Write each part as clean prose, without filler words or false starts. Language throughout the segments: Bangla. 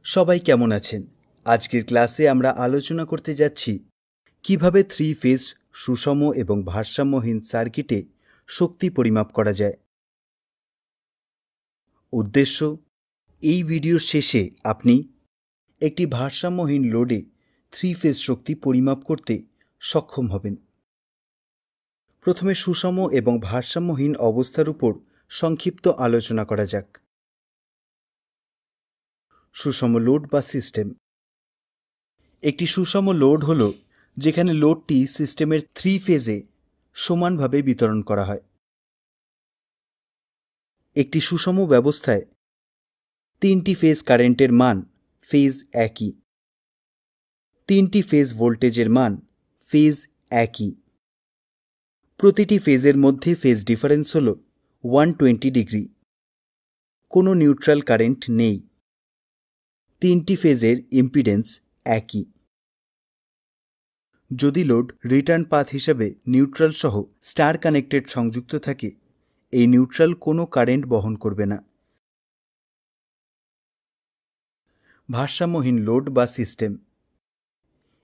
সবাই কেমন আছেন? আজকের ক্লাসে আমরা আলোচনা করতে যাচ্ছি কিভাবে থ্রি ফেজ সুষম এবং ভারসাম্যহীন সার্কিটে শক্তি পরিমাপ করা যায়। উদ্দেশ্য, এই ভিডিওর শেষে আপনি একটি ভারসাম্যহীন লোডে থ্রি ফেজ শক্তি পরিমাপ করতে সক্ষম হবেন। প্রথমে সুষম এবং ভারসাম্যহীন অবস্থার উপর সংক্ষিপ্ত আলোচনা করা যাক। সুষম লোড বা সিস্টেম। একটি সুষম লোড হল যেখানে লোডটি সিস্টেমের থ্রি ফেজে সমানভাবে বিতরণ করা হয়। একটি সুষম ব্যবস্থায় তিনটি ফেজ কারেন্টের মান ফেজ একই, তিনটি ফেজ ভোল্টেজের মান ফেজ একই, প্রতিটি ফেজের মধ্যে ফেজ ডিফারেন্স হল 120 ডিগ্রি, কোনো নিউট্রাল কারেন্ট নেই, তিনটি ফেজের ইম্পিডেন্স একই। যদি লোড রিটার্ন পাথ হিসাবে নিউট্রাল সহ স্টার কানেক্টেড সংযুক্ত থাকে, এই নিউট্রাল কোনো কারেন্ট বহন করবে না। ভারসাম্যহীন লোড বা সিস্টেম।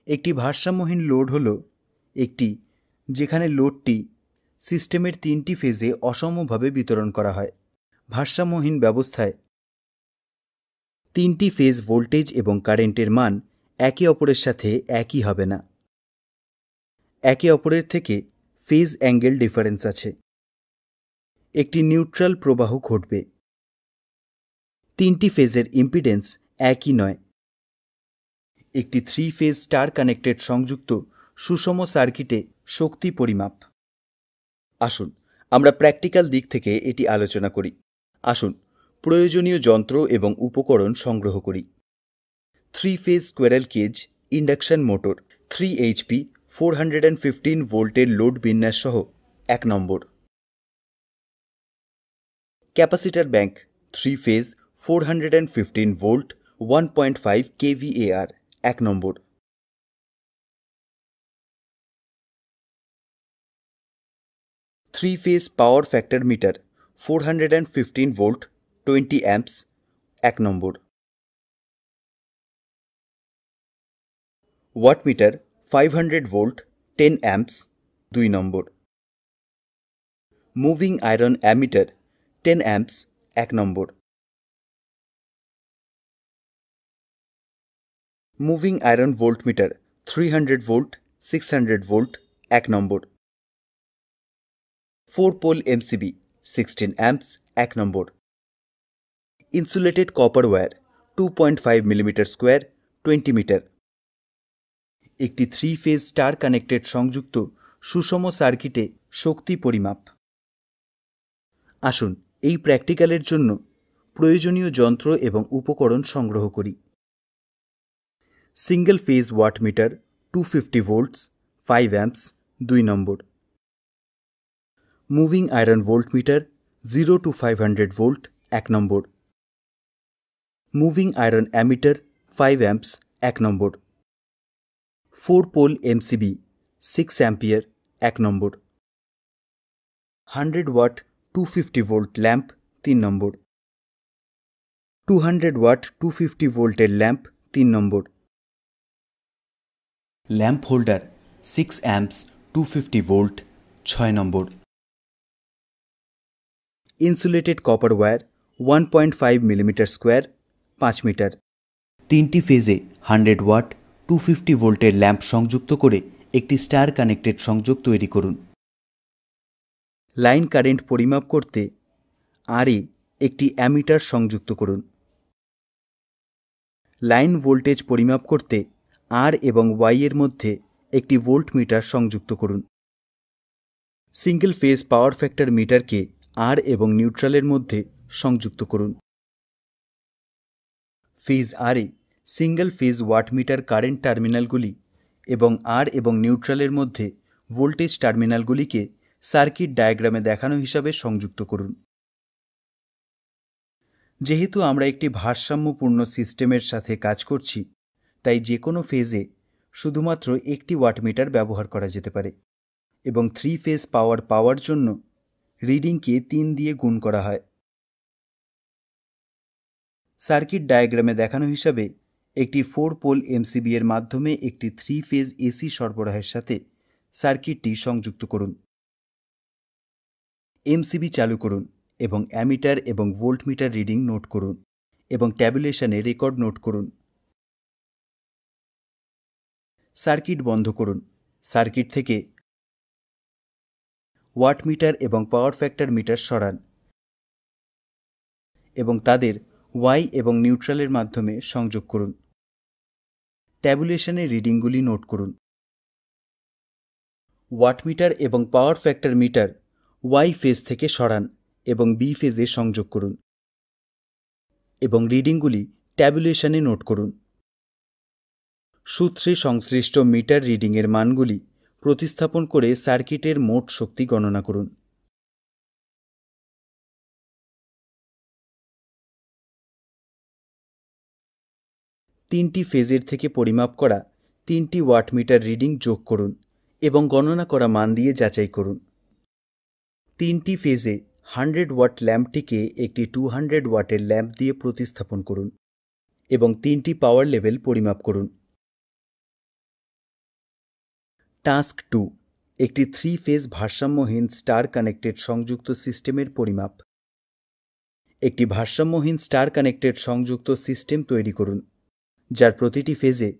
একটি ভারসাম্যহীন লোড হল একটি যেখানে লোডটি সিস্টেমের তিনটি ফেজে অসমভাবে বিতরণ করা হয়। ভারসাম্যহীন ব্যবস্থায় তিনটি ফেজ ভোল্টেজ এবং কারেন্টের মান একে অপরের সাথে একই হবে না। একে অপরের থেকে ফেজ অ্যাঙ্গেল ডিফারেন্স আছে। একটি নিউট্রাল প্রবাহ ঘটবে। তিনটি ফেজের ইম্পিডেন্স একই নয়। একটি থ্রি ফেজ স্টার কানেক্টেড সংযুক্ত সুষম সার্কিটে শক্তি পরিমাপ। আসুন আমরা প্র্যাকটিক্যাল দিক থেকে এটি আলোচনা করি। আসুন প্রয়োজনীয় যন্ত্র এবং উপকরণ সংগ্রহ করি। Three phase squirrel cage induction motor 3 HP 415 ভোল্টের লোড বিন্যাস সহ 1 নম্বর। Capacitor bank 3 phase 415 volt 1.5 kVAR 1 নম্বর। Three phase power factor meter 415 volt 20 amps 1 নম্বর। ওয়াটমিটার 500 ভোল্ট 10 অ্যাম্পস 2 নম্বর। মুভিং আয়রন অ্যামিটার 10 অ্যাম্পস 1 নম্বর। Moving iron voltmeter 300 volt 600 volt 1 নম্বর। 4 পোল এমসিবি 16 অ্যাম্পস 1 নম্বর। Insulated copper wire 2.5 millimetre square 20 metre. একটি থ্রি ফেজ স্টার কানেক্টেড সংযুক্ত সুষম সার্কিটে শক্তি পরিমাপ। আসুন এই প্র্যাকটিক্যালের জন্য প্রয়োজনীয় যন্ত্র এবং উপকরণ সংগ্রহ করি। Single phase wattmeter 250 volts 5 amps 2 নম্বর। Moving iron voltmeter 0 to 500 volt 1 নম্বর। মুভিং আয়রন অ্যামিটার 5 অ্যাম্পস 1 নম্বর। 4 পোল এমসিবি 6 অ্যাম্পিয়ার 1 নম্বর। 100 ওয়াট 250 ভোল্ট ল্যাম্প 3 নম্বর। 200 ওয়াট 250 ভোল্টের ল্যাম্প 3 নম্বর। ল্যাম্প হোল্ডার 6 অ্যাম্পস 250 ভোল্ট 6 নম্বর। Insulated copper wire 1.5 millimetre square 5 metre. তিনটি ফেজে 100 ওয়াট 250 ভোল্টের ল্যাম্প সংযুক্ত করে একটি স্টার কানেক্টেড সংযোগ তৈরি করুন। লাইন কারেন্ট পরিমাপ করতে আরএ একটি অ্যামিটার সংযুক্ত করুন। লাইন ভোল্টেজ পরিমাপ করতে আর এবং ওয়াই এর মধ্যে একটি ভোল্টমিটার সংযুক্ত করুন। সিঙ্গেল ফেজ পাওয়ার ফ্যাক্টর মিটারকে আর এবং নিউট্রালের মধ্যে সংযুক্ত করুন। ফেজ আরএ সিঙ্গেল ফেজ ওয়াটমিটার কারেন্ট টার্মিনালগুলি এবং আর এবং নিউট্রালের মধ্যে ভোল্টেজ টার্মিনালগুলিকে সার্কিট ডায়াগ্রামে দেখানো হিসাবে সংযুক্ত করুন। যেহেতু আমরা একটি ভারসাম্যপূর্ণ সিস্টেমের সাথে কাজ করছি, তাই যে কোনো ফেজে শুধুমাত্র একটি ওয়াটমিটার ব্যবহার করা যেতে পারে এবং থ্রি ফেজ পাওয়ার জন্য রিডিংকে 3 দিয়ে গুণ করা হয়। সার্কিট ডায়াগ্রামে দেখানো হিসাবে একটি 4 পোল এমসিবি এর মাধ্যমে একটি 3 ফেজ এসি সরবরাহের সাথে সার্কিটটি সংযুক্ত করুন। এমসিবি চালু করুন এবং অ্যামিটার এবং ভোল্টমিটার রিডিং নোট করুন এবং ট্যাবুলেশনে রেকর্ড নোট করুন। সার্কিট বন্ধ করুন। সার্কিট থেকে ওয়াটমিটার এবং পাওয়ার ফ্যাক্টর মিটার সরান এবং তাদের ওয়াই এবং নিউট্রালের মাধ্যমে সংযোগ করুন। ট্যাবুলেশনের রিডিংগুলি নোট করুন। ওয়াটমিটার এবং power factor meter Y phase থেকে সরান এবং বি ফেজে সংযোগ করুন এবং রিডিংগুলি ট্যাবুলেশনে নোট করুন। সূত্রে সংশ্লিষ্ট মিটার রিডিংয়ের মানগুলি প্রতিস্থাপন করে সার্কিটের মোট শক্তি গণনা করুন। তিনটি ফেজের থেকে পরিমাপ করা 3টি ওয়াটমিটার রিডিং যোগ করুন এবং গণনা করা মান দিয়ে যাচাই করুন। 3টি ফেজে 100 ওয়াট ল্যাম্পটিকে একটি 200 ওয়াটের ল্যাম্প দিয়ে প্রতিস্থাপন করুন এবং 3টি পাওয়ার লেভেল পরিমাপ করুন। টাস্ক 2, একটি 3 ফেজ ভারসাম্যহীন স্টার কানেক্টেড সংযুক্ত সিস্টেমের পরিমাপ। একটি ভারসাম্যহীন স্টার কানেক্টেড সংযুক্ত সিস্টেম তৈরি করুন যার প্রতিটি ফেজে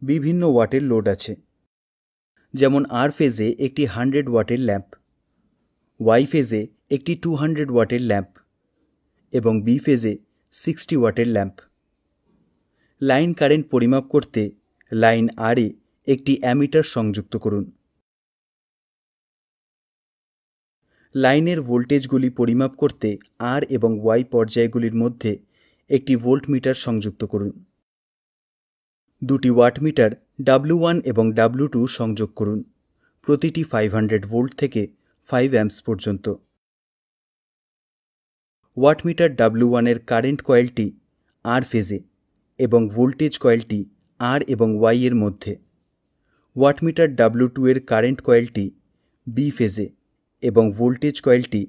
বিভিন্ন ওয়াটের লোড আছে, যেমন আর ফেজে একটি 100 ওয়াটের ল্যাম্প, ওয়াই ফেজে একটি 200 ওয়াটের ল্যাম্প এবং বি ফেজে 60 ওয়াটের ল্যাম্প। লাইন কারেন্ট পরিমাপ করতে লাইন আর এ একটি অ্যামিটার সংযুক্ত করুন। লাইনের ভোল্টেজগুলি পরিমাপ করতে আর এবং ওয়াই পর্যায়গুলির মধ্যে একটি ভোল্টমিটার সংযুক্ত করুন। দুটি ওয়াটমিটার W1 এবং W2 সংযোগ করুন, প্রতিটি 500 ভোল্ট থেকে 5 অ্যাম্পস পর্যন্ত। ওয়াটমিটার W1 এর কারেন্ট কয়েলটি আর ফেজে এবং ভোল্টেজ কয়েলটি আর এবং ওয়াই এর মধ্যে। ওয়াটমিটার W2 এর কারেন্ট কয়েলটি বি ফেজে এবং ভোল্টেজ কয়েলটি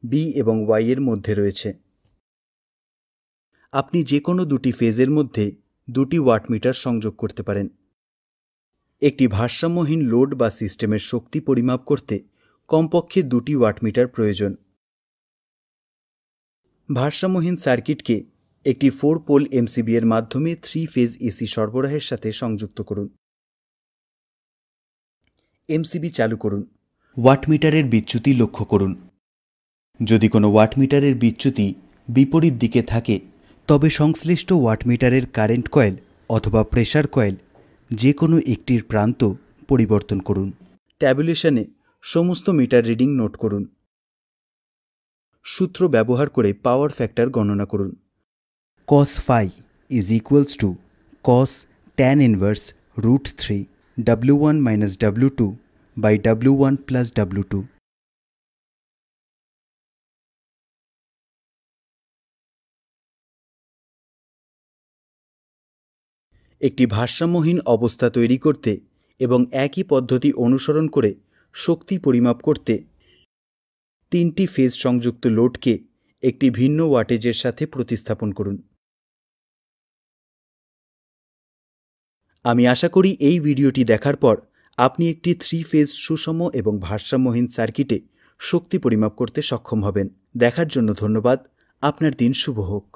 বি এবং ওয়াই এর মধ্যে রয়েছে। আপনি যে কোনো দুটি ফেজের মধ্যে দুটি ওয়াটমিটার সংযোগ করতে পারেন। একটি ভারসাম্যহীন লোড বা সিস্টেমের শক্তি পরিমাপ করতে কমপক্ষে দুটি ওয়াটমিটার প্রয়োজন। ভারসাম্যহীন সার্কিটকে একটি 4 পোল এমসিবি এর মাধ্যমে 3 ফেজ এসি সরবরাহের সাথে সংযুক্ত করুন। এমসিবি চালু করুন। ওয়াটমিটারের বিচ্যুতি লক্ষ্য করুন। যদি কোনো ওয়াটমিটারের বিচ্যুতি বিপরীত দিকে থাকে তবে সংশ্লিষ্ট ওয়াটমিটারের কারেন্ট কয়েল অথবা প্রেসার কয়েল যে কোনো একটির প্রান্ত পরিবর্তন করুন। ট্যাবুলেশনে সমস্ত মিটার রিডিং নোট করুন। সূত্র ব্যবহার করে পাওয়ার ফ্যাক্টর গণনা করুন। cos phi is equals to cos tan inverse root 3 W1 minus W2 by W1 plus W2. একটি ভারসাম্যহীন অবস্থা তৈরি করতে এবং একই পদ্ধতি অনুসরণ করে শক্তি পরিমাপ করতে 3টি ফেজ সংযুক্ত লোডকে একটি ভিন্ন ওয়াটেজের সাথে প্রতিস্থাপন করুন। আমি আশা করি এই ভিডিওটি দেখার পর আপনি একটি 3 ফেজ সুষম এবং ভারসাম্যহীন সার্কিটে শক্তি পরিমাপ করতে সক্ষম হবেন। দেখার জন্য ধন্যবাদ। আপনার দিন শুভ হোক।